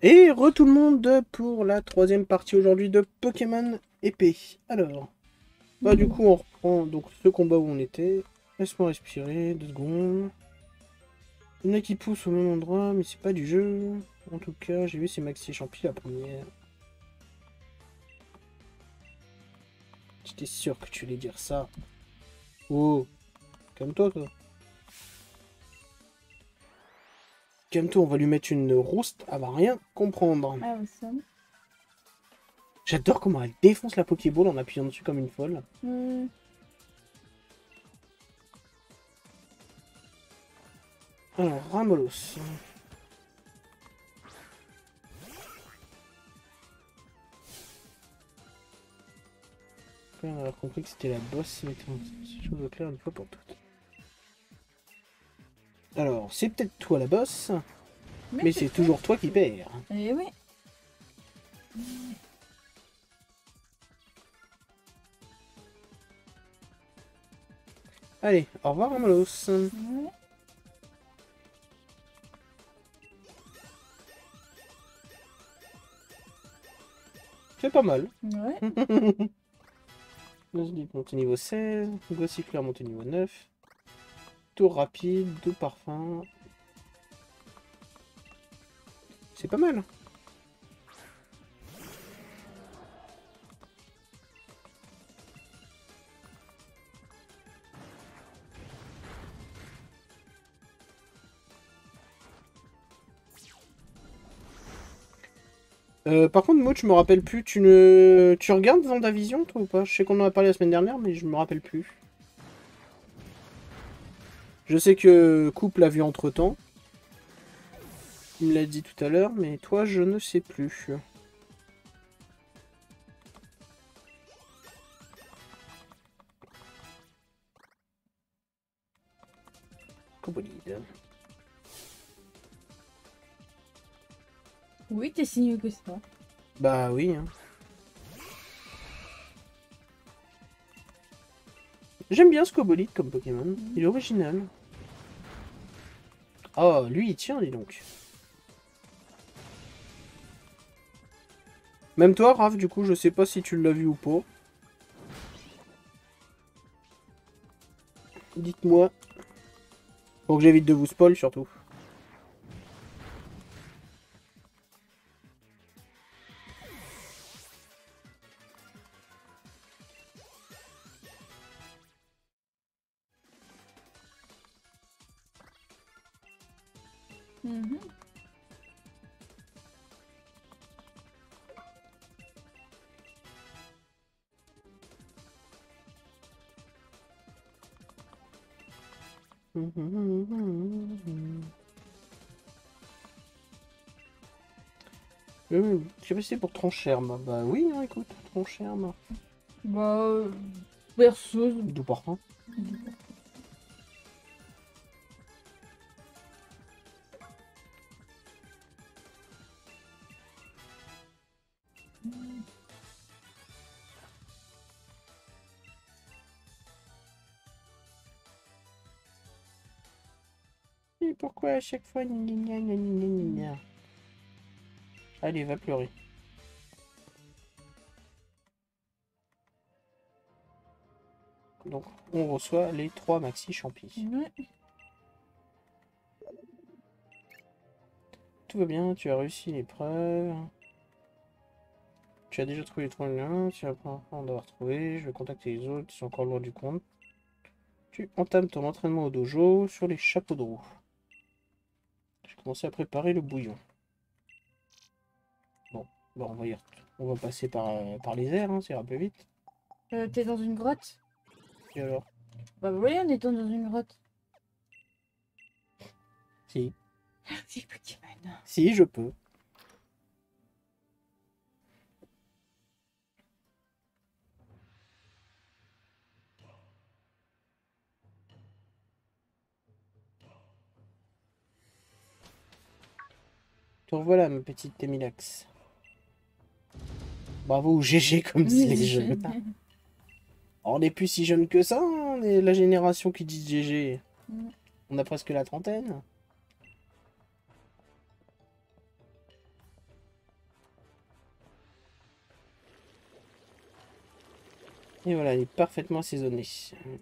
Et re tout le monde pour la troisième partie aujourd'hui de Pokémon épée. Alors, bah du coup on reprend donc ce combat où on était. Laisse-moi respirer, 2 secondes. Il y en a qui poussent au même endroit, mais c'est pas du jeu. En tout cas, j'ai vu c'est Maxi Champi la première. J'étais sûr que tu allais dire ça. Oh, calme-toi toi. Calme-toi, on va lui mettre une rouste, elle va rien comprendre. Ah, ça. J'adore comment elle défonce la Pokéball en appuyant dessus comme une folle. Alors, Ramolos. On a compris que c'était la boss, mettons ces choses au clair une fois pour toutes. Alors, c'est peut-être toi la boss, mais c'est toujours toi qui perds. Eh oui. Allez, au revoir Ramolos. Ouais. C'est pas mal. Ouais. Nosebleed monte au niveau 16, Gossifleur monte au niveau 9. Tour rapide, doux parfum. C'est pas mal. Par contre, moi, je me rappelle plus. Tu regardes Vendavision, toi, ou pas? Je sais qu'on en a parlé la semaine dernière, mais je me rappelle plus. Je sais que Couple l'a vu entre-temps. Il me l'a dit tout à l'heure, mais toi, je ne sais plus. Cobolide. Oui, t'es si mieux que ça. Bah oui, hein. J'aime bien ce Cobolide comme Pokémon. Il est original. Oh, lui, il tient, dis donc. Même toi, Raph, du coup, je sais pas si tu l'as vu ou pas. Dites-moi. Pour que j'évite de vous spoil, surtout. Mhm. J'ai passé pour Troncherme. Bah oui, hein, écoute, Troncherme. Bah, perso. D'où parfum. Et pourquoi à chaque fois gna gna gna gna gna gna. Allez, va pleurer. Donc, on reçoit les 3 maxi champis. Ouais. Tout va bien, tu as réussi l'épreuve. Tu as déjà trouvé les 3 liens, tu vas pas en avoir trouvé. Je vais contacter les autres qui sont encore loin du compte. Tu entames ton entraînement au dojo sur les chapeaux de roue. J'ai commencé à préparer le bouillon. Bon, on va on va passer par les airs, hein, ça ira plus vite. T'es dans une grotte? Et alors? Bah oui, on est dans une grotte. Si. Merci, petit man. Si, je peux. Te revoilà, ma petite Temilax. Bravo ou GG, comme disent les jeunes. On n'est plus si jeune que ça, hein, on est la génération qui dit GG. On a presque la trentaine. Et voilà, il est parfaitement assaisonné.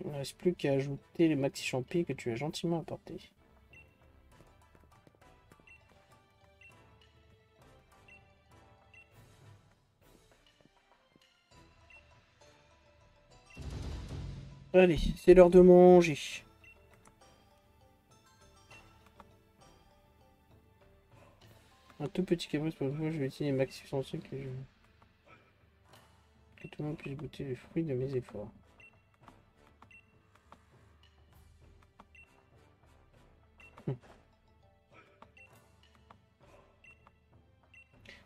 Il ne reste plus qu'à ajouter les maxi champis que tu as gentiment apportés. Allez, c'est l'heure de manger. Un tout petit caprice pour moi, je vais utiliser les maxi champis que tout le monde puisse goûter les fruits de mes efforts.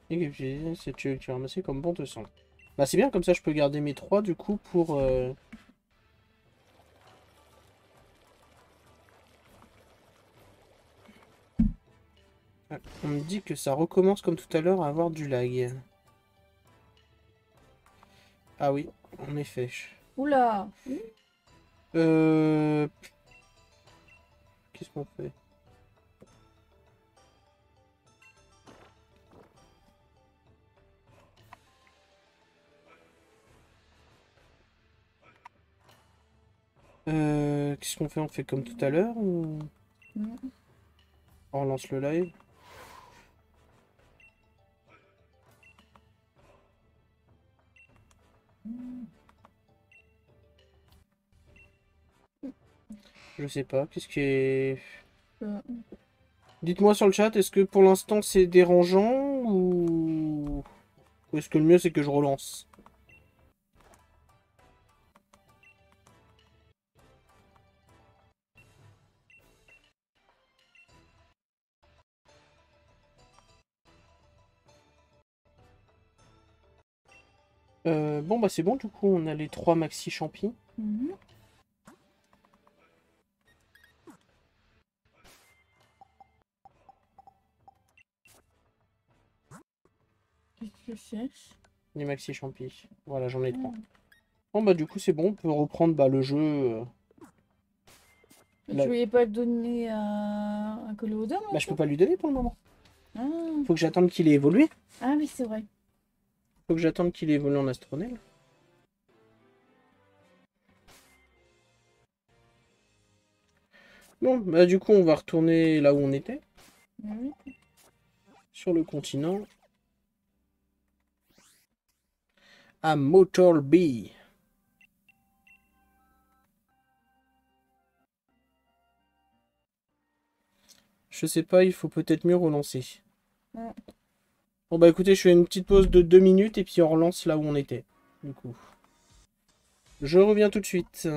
Et que tu as ramassé comme bon te semble. Bah c'est bien, comme ça je peux garder mes 3 du coup pour... Ah, on me dit que ça recommence comme tout à l'heure à avoir du lag. Ah oui, en effet. Oula. Euh... Qu'est-ce qu'on fait? Qu'est-ce qu'on fait? On fait comme tout à l'heure ou Mm. on relance le live? Je sais pas. Qu'est-ce qui est... Euh, Dites-moi sur le chat, est-ce que pour l'instant c'est dérangeant ou est-ce que le mieux c'est que je relance? Bon bah c'est bon, du coup on a les 3 maxi champis. mhm. Qu'est-ce que c'est? Les maxi champis. Voilà, j'en ai 3. Mm. Bon bah du coup c'est bon, on peut reprendre bah, le jeu. Tu Là. voulais pas le donner à Colosdom? Bah je peux pas lui donner pour le moment. Ah. Faut que j'attende qu'il ait évolué. Ah oui, c'est vrai. Faut que j'attende qu'il ait évolué en astronel. Bon, bah du coup on va retourner là où on était. Oui. Sur le continent. À Motor B. Je sais pas, il faut peut-être mieux relancer. Ouais. Bon bah écoutez, je fais une petite pause de 2 minutes et puis on relance là où on était. Du coup. Je reviens tout de suite.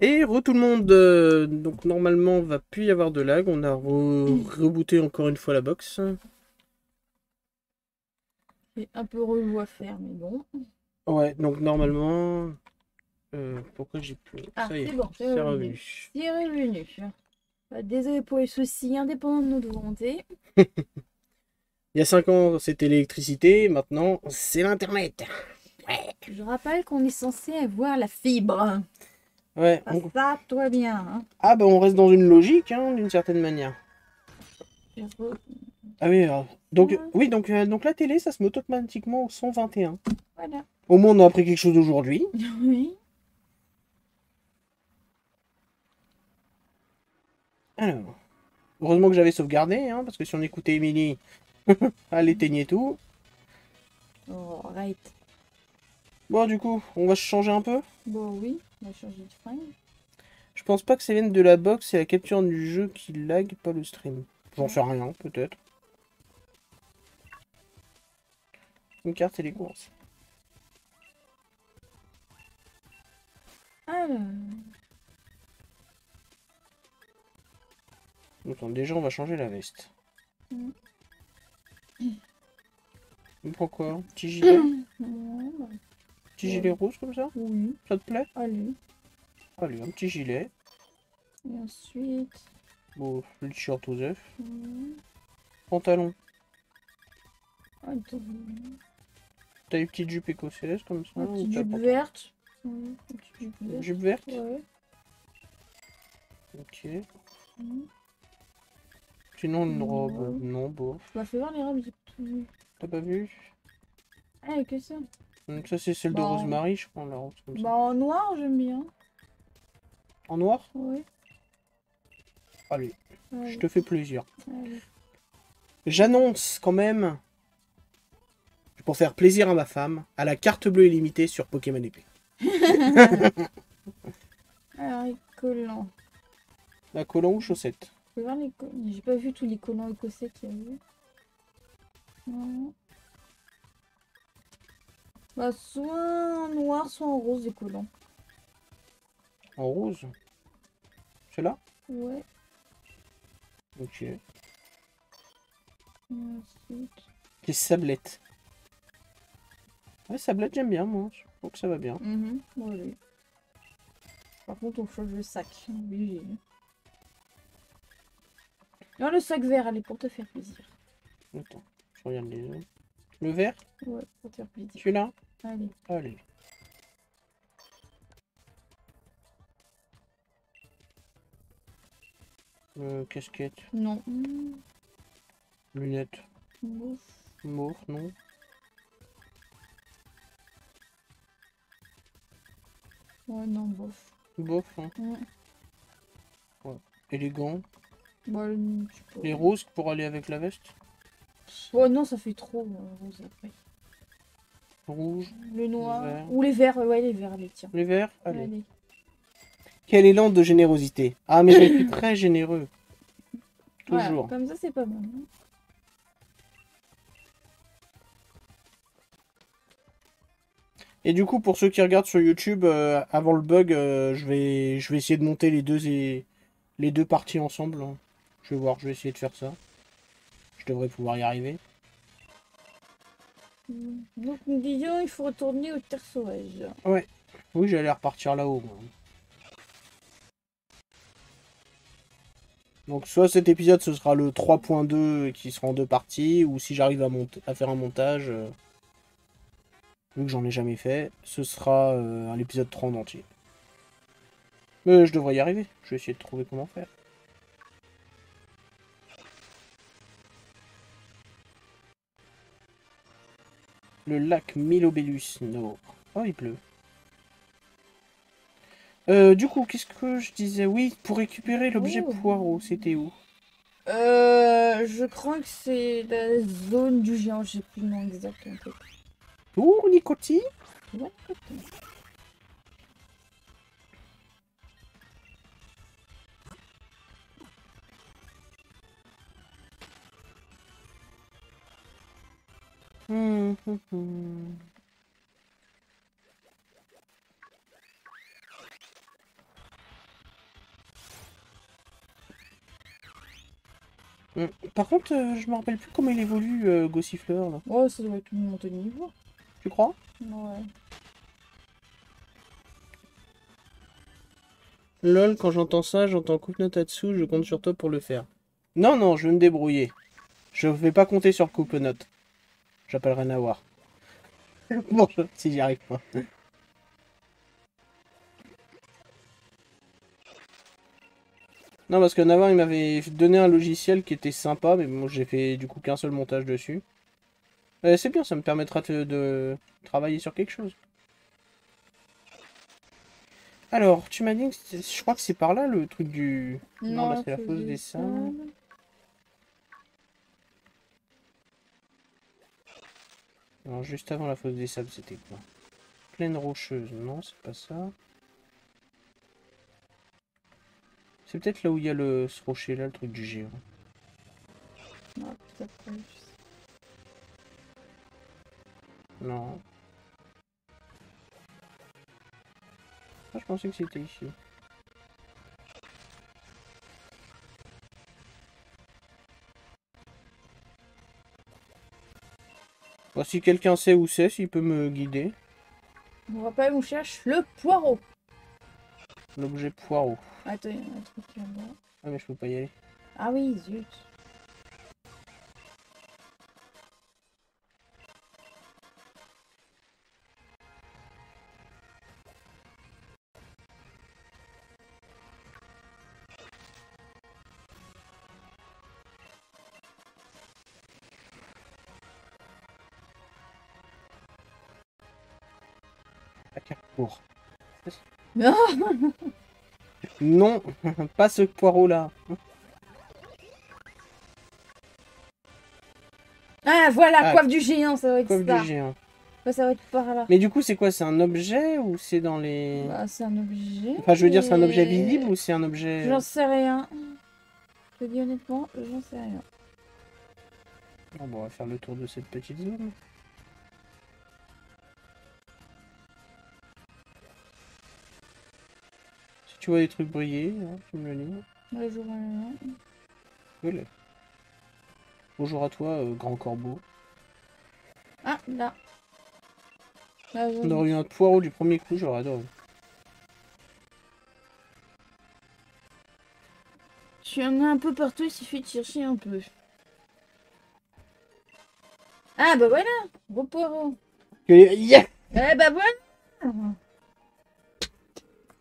Et tout le monde. Donc normalement, va plus y avoir de lag. On a rebooté encore une fois la box. C'est un peu relou à faire, mais bon. Ouais, donc normalement. Pourquoi j'ai plus. Ah, Ça y est, c'est bon, c'est c'est revenu. revenu. C'est revenu. Désolé pour les soucis indépendants de notre volonté. Il y a 5 ans, c'était l'électricité. Maintenant, c'est l'internet. Ouais. Je rappelle qu'on est censé avoir la fibre. Ouais. Ça, toi bien. Hein. Ah bah on reste dans une logique, hein, d'une certaine manière. Ah oui, donc, Ouais. oui, donc la télé, ça se met automatiquement au 121. Voilà. Au moins, on a appris quelque chose aujourd'hui. Oui. Alors, heureusement que j'avais sauvegardé, hein, parce que si on écoutait Émilie, elle éteignait tout. Oh, arrête. Bon, du coup, on va se changer un peu. Bon, oui, on va changer de frame. Je pense pas que ça vienne de la box, c'est la capture du jeu qui lag, pas le stream. J'en sais rien, peut-être. Une carte et les courses. Alors. Attends, déjà, on va changer la veste. Mm. Pourquoi? Petit gilet? Ouais, bah, Petit gilet rose comme ça? oui, Ça te plaît? allez. Allez, un petit gilet. Et ensuite. Bon, le t-shirt aux œufs. mm, Pantalon. Attends. T'as une petite jupe écossaise comme ça? Une ou petite t'as jupe pas- verte. Une petite jupe Une verte. jupe verte? Ouais. Ok. Mm. Sinon, une Une robe. robe. Non, bof. Bah, fais voir les robes. J'ai tout vu. T'as pas vu? Ah, que ça. Donc ça, c'est celle de Bah, Rosemary, je prends la rose comme ça. Bah, en noir, j'aime bien. En noir? Ouais. Allez, je Allez, te fais plaisir. allez. J'annonce quand même, pour faire plaisir à ma femme, à la carte bleue illimitée sur Pokémon épée. Alors, les collants. La collant ou chaussette? Je vais voir les collants. J'ai pas vu tous les collants écossais qu'il y avait. Non. Bah, soit en noir, soit en rose, les collants. En rose? C'est là? Ouais. Ok. Ensuite. Les sablettes. Ouais, sablettes, j'aime bien, moi. Je trouve que ça va bien. Ouais. Par contre, on change le sac. Obligé. Non, le sac vert, allez, pour te faire plaisir. Attends, je regarde les autres. Le vert? Ouais, pour te faire plaisir. Celui-là? Allez. Allez. Casquette. Non. Lunettes. Bouf. Mauve, non. Ouais, non, bof. Bof, hein. Ouais. Élégant. Bon, je sais pas. Les roses pour aller avec la veste. Ouais, non, ça fait trop rose après. Rouge. Le noir. Vert. Ou les verts, ouais, les verts, allez, tiens. Les verts. Allez. Allez. Quel élan de générosité. Ah, mais je suis très généreux. Voilà, Toujours. comme ça, c'est pas mal. Hein. Et du coup, pour ceux qui regardent sur YouTube, avant le bug, je vais essayer de monter les deux parties ensemble, hein. Je vais voir, je vais essayer de faire ça. Je devrais pouvoir y arriver. Donc, nous disions, il faut retourner aux terres sauvages. Ouais. Oui, j'allais repartir là-haut, moi. Donc soit cet épisode ce sera le 3.2 qui sera en deux parties, ou si j'arrive à faire un montage, vu que j'en ai jamais fait, ce sera un épisode 30 entier. Mais je devrais y arriver, je vais essayer de trouver comment faire. Le lac Milobellus Nord. Oh, il pleut. Du coup, qu'est-ce que je disais? Oui, pour récupérer l'objet Oh. poireau, c'était où? Je crois que c'est la zone du géant, j'ai plus le nom exact en fait. Ouh, Nicoti? Ouais, écoute. Par contre, je me rappelle plus comment il évolue, Gossifleur, là. Oh, ça doit être une montée de niveau. Tu crois? Ouais. Lol, quand j'entends ça, j'entends Kunotatsu, je compte sur toi pour le faire. Non, non, je vais me débrouiller. Je vais pas compter sur Coupenot. J'appellerai Nawar. Bon, si j'y arrive pas. Non, parce que Nawar, il m'avait donné un logiciel qui était sympa, mais bon, j'ai fait du coup qu'un seul montage dessus. C'est bien, ça me permettra de travailler sur quelque chose. Alors, tu m'as dit que je crois que c'est par là le truc du... Non, là Non, c'est la fosse des sables. Alors, juste avant la fosse des sables, c'était quoi? Plaine rocheuse, non, c'est pas ça. C'est peut-être là où il y a ce rocher là, le truc du géant. Non, peut-être pas. Non. Ah, je pensais que c'était ici. Bon, si quelqu'un sait où c'est, s'il peut me guider. On rappelle, on cherche le poireau. L'objet poireau. Attends, il y a un truc là-bas. Ah, mais je peux pas y aller. Ah oui, zut. Pour. Non. Non, pas ce poireau-là. Ah, voilà, Ah, coiffe du géant, ça va être coiffe ça. du géant. Ouais, ça va être par là. Mais du coup, c'est quoi? C'est un objet ou c'est dans les... Bah, c'est un objet. Enfin, je veux dire, c'est un objet mais- visible ou c'est un objet... J'en sais rien. Je te dis honnêtement, j'en sais rien. Bon, on va faire le tour de cette petite zone. Si tu vois des trucs briller, hein, tu me le dis. Ouais, je vois rien. Voilà. Bonjour à toi, grand corbeau. Ah, là. Là, On aurait eu un poireau du premier coup, j'aurais adoré. Tu en as un peu partout, il suffit de chercher un peu. Ah, bah voilà. Gros poireau. Yeah! Eh bah voilà.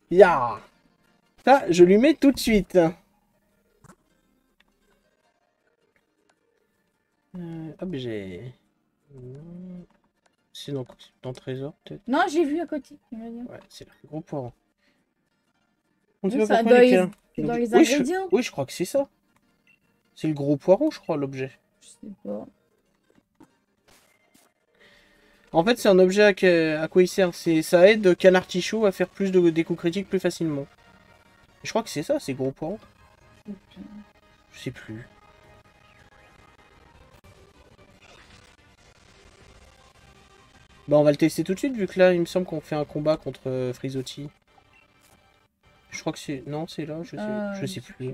Yeah! Ça, je lui mets tout de suite. Objet. C'est dans le trésor, peut-être? Non, j'ai vu à côté. Il m'a dit. Ouais, c'est là. Gros poireau. On ne sait Oui, pas ça, pourquoi il est dans les Oui, ingrédients. oui, je crois que c'est ça. C'est le gros poireau, je crois, l'objet. Je sais pas. En fait, c'est un objet à quoi il sert. Ça aide Canard Tichou à faire plus des coups critiques plus facilement. Je crois que c'est ça, c'est gros poireau. Je sais plus. Bah, on va le tester tout de suite, vu que là, il me semble qu'on fait un combat contre Frizotti. Je crois que c'est... Non, c'est là, je sais plus.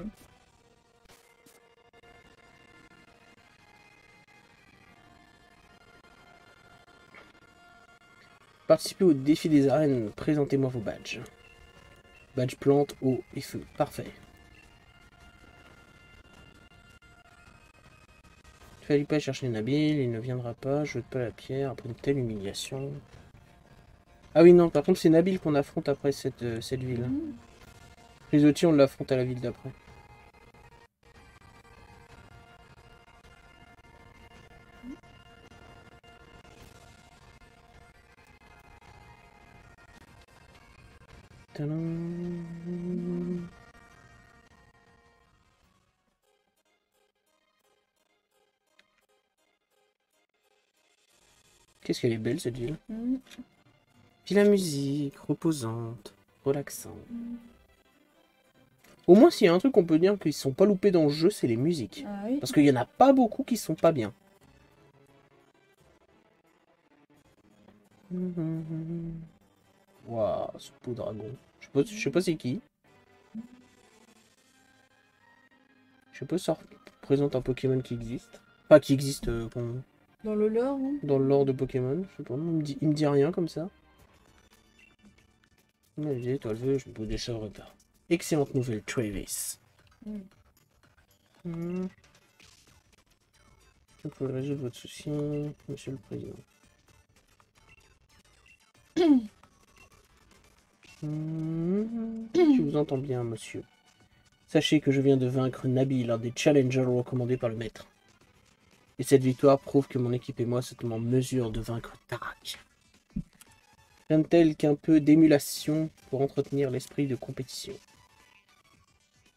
Participez au défi des arènes, présentez-moi vos badges. Badge plante, eau et feu. Parfait. Il fallait pas chercher Nabil, il ne viendra pas, je jette pas la pierre après une telle humiliation. Ah oui, non, par contre, c'est Nabil qu'on affronte après cette ville. Risotти, on l'affronte à la ville d'après. Tadam. Qu'est-ce qu'elle est belle cette ville. Puis la musique, reposante, relaxante. Au moins, s'il y a un truc qu'on peut dire qu'ils sont pas loupés dans le jeu, c'est les musiques. Ah oui. Parce qu'il y en a pas beaucoup qui sont pas bien. Waouh, ce beau dragon. Je sais pas c'est qui. Je sais pas si ça représente un Pokémon qui existe. Pas qui existe Dans le lore, hein. dans le lore de Pokémon. Je sais pas, il me dit rien comme ça. Mais j'ai toi le veux, je peux déjà retard. Excellente nouvelle, Travis. Je peux résoudre votre souci, monsieur le président. Je vous entends bien, monsieur. Sachez que je viens de vaincre Nabil, l'un des challengers recommandés par le maître. Et cette victoire prouve que mon équipe et moi sommes en mesure de vaincre Tarak. Rien de tel qu'un peu d'émulation pour entretenir l'esprit de compétition.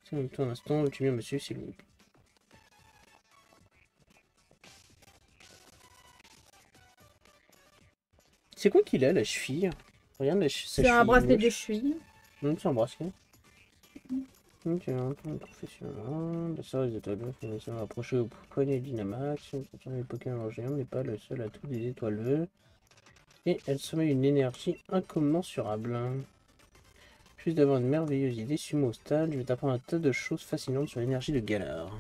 Si en même temps un instant, tu viens monsieur, s'il vous plaît. C'est quoi qu'il a, la cheville? Regarde sa cheville. C'est un bracelet de cheville. C'est un bracelet. Ok, un professionnel. Ça, les étoiles bleues, sont approchées au poignet Dynamax. Les Pokémon géants n'est pas le seul atout des étoiles bleues. Et elle sommeille une énergie incommensurable. Plus d'avoir une merveilleuse idée, suis-moi au stade. Je vais t'apprendre un tas de choses fascinantes sur l'énergie de Galar.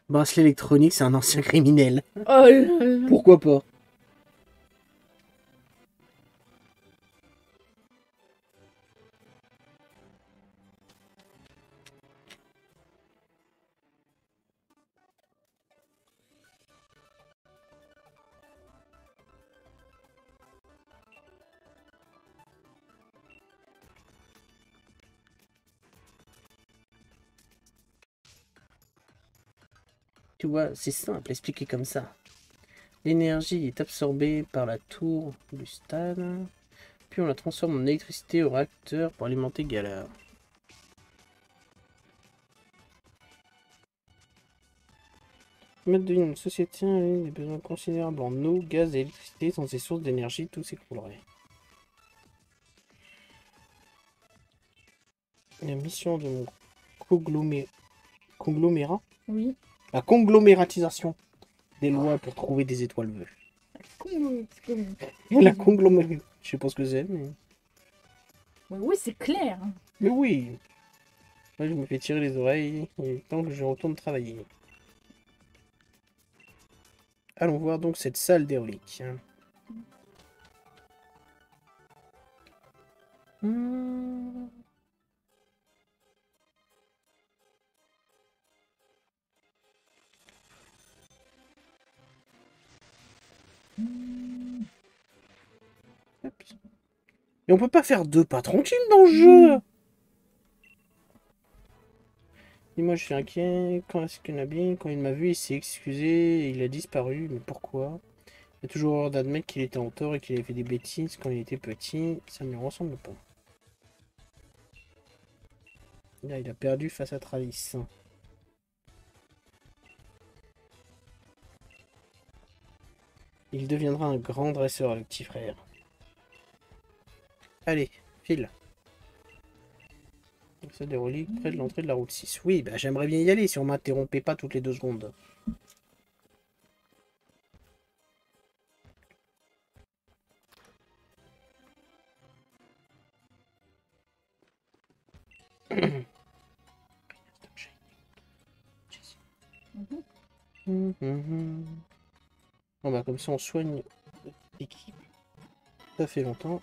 Bracelet électronique, c'est un ancien criminel. Oh là là. Pourquoi pas? Tu vois, c'est simple, expliquer comme ça. L'énergie est absorbée par la tour du stade. Puis on la transforme en électricité au réacteur pour alimenter Galar. Mettre de une société a des besoins considérables en eau, gaz et électricité. Sans ces sources d'énergie, tout s'écroulerait. La mission de mon conglomérat. Oui. La conglomératisation des lois pour trouver des étoiles veuves. La conglomération. Je sais pas ce que c'est, mais... Oui, c'est clair. Mais oui. Là, je me fais tirer les oreilles. Il est temps que je retourne travailler. Allons voir donc cette salle d'Héroïque. Et on peut pas faire deux pas tranquilles dans le jeu. Dis-moi, je suis inquiet. Quand est-ce qu'il quand il m'a vu, il s'est excusé, il a disparu. Mais pourquoi? Il a toujours hors d'admettre qu'il était en tort et qu'il avait fait des bêtises quand il était petit. Ça ne lui ressemble pas. Là, il a perdu face à Travis. Il deviendra un grand dresseur, le petit frère. Allez, file. Ça des reliques près de l'entrée de la route 6. Oui, bah j'aimerais bien y aller si on m'interrompait pas toutes les 2 secondes. Bon bah comme ça on soigne l'équipe. Ça fait longtemps.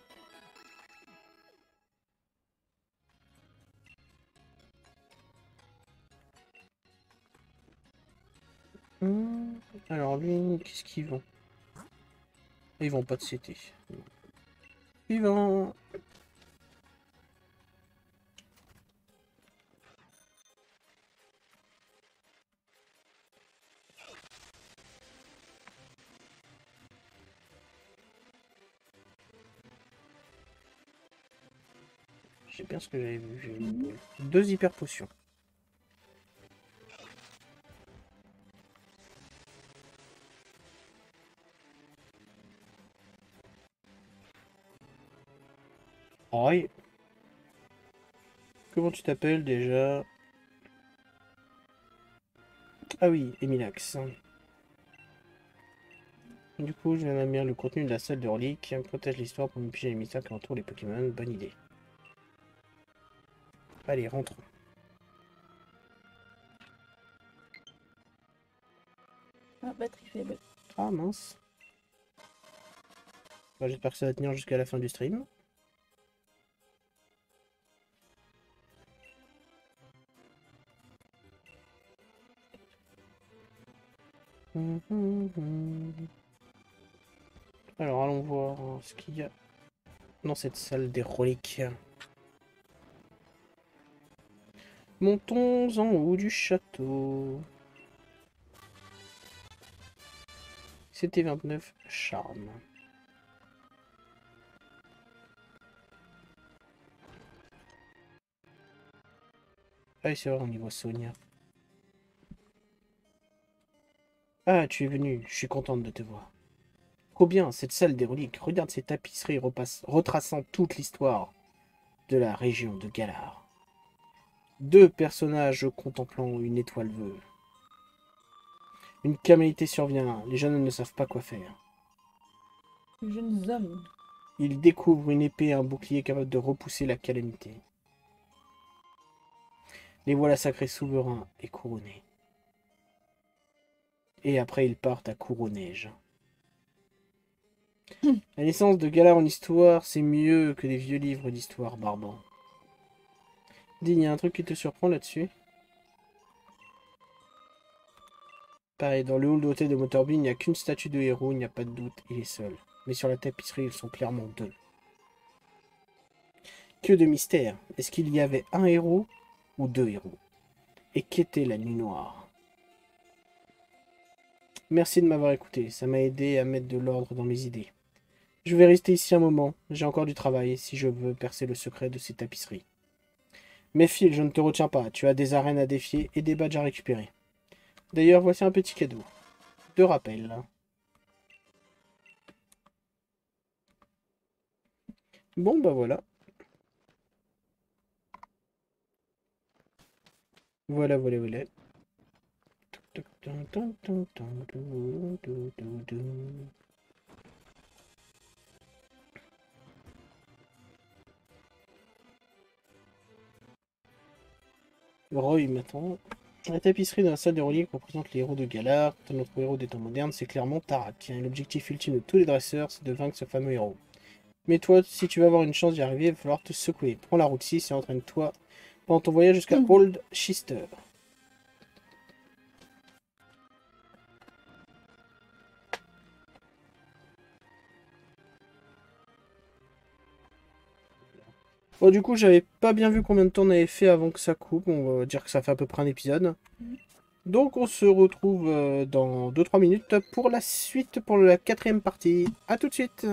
Alors lui, qu'est-ce qu'ils vont? Ils vont pas de CT. Suivant. Je sais bien ce que j'avais vu. J'ai eu 2 hyper potions. Aïe. Comment tu t'appelles déjà? Ah oui, Emilax. Du coup, je viens d'admirer le contenu de la salle de reliques. Protège l'histoire pour me piger les mystères qui entourent les Pokémon. Bonne idée. Allez, rentrons. Ah, batterie faible. Ah mince. Bah, j'espère que ça va tenir jusqu'à la fin du stream. Alors allons voir ce qu'il y a dans cette salle des reliques. Montons en haut du château. C'était 29 charme. Ah, c'est vrai, on y voit Sonia. Ah, tu es venu, je suis contente de te voir. Trop bien, cette salle des reliques. Regarde ces tapisseries retraçant toute l'histoire de la région de Galar. 2 personnages contemplant une étoile veuve. Une calamité survient, les jeunes ne savent pas quoi faire. Les jeunes hommes. Ils découvrent une épée et un bouclier capable de repousser la calamité. Les voilà sacrés souverains et couronnés. Et après ils partent à Cour-aux-Neiges. La naissance de Galar en histoire, c'est mieux que des vieux livres d'histoire barbants. Dis, il y a un truc qui te surprend là-dessus? Pareil, dans le hall d'hôtel de Motorby, il n'y a qu'une statue de héros, il n'y a pas de doute, il est seul. Mais sur la tapisserie, ils sont clairement 2. Que de mystère! Est-ce qu'il y avait un héros ou 2 héros? Et qu'était la nuit noire? Merci de m'avoir écouté, ça m'a aidé à mettre de l'ordre dans mes idées. Je vais rester ici un moment, j'ai encore du travail si je veux percer le secret de ces tapisseries. Mais Phil, je ne te retiens pas, tu as des arènes à défier et des badges à récupérer. D'ailleurs, voici un petit cadeau. De rappel. Bon, bah voilà. Voilà, voilà, voilà. Roy m'attend. La tapisserie dans la salle des reliques représente les héros de Galar. Notre héros des temps modernes, c'est clairement Tarak. L'objectif ultime de tous les dresseurs, c'est de vaincre ce fameux héros. Mais toi, si tu veux avoir une chance d'y arriver, il va falloir te secouer. Prends la route 6 et entraîne-toi pendant ton voyage jusqu'à Old Chister. Bon, du coup, j'avais pas bien vu combien de temps on avait fait avant que ça coupe. On va dire que ça fait à peu près un épisode. Donc, on se retrouve dans 2-3 minutes pour la suite, pour la 4ème partie. A tout de suite!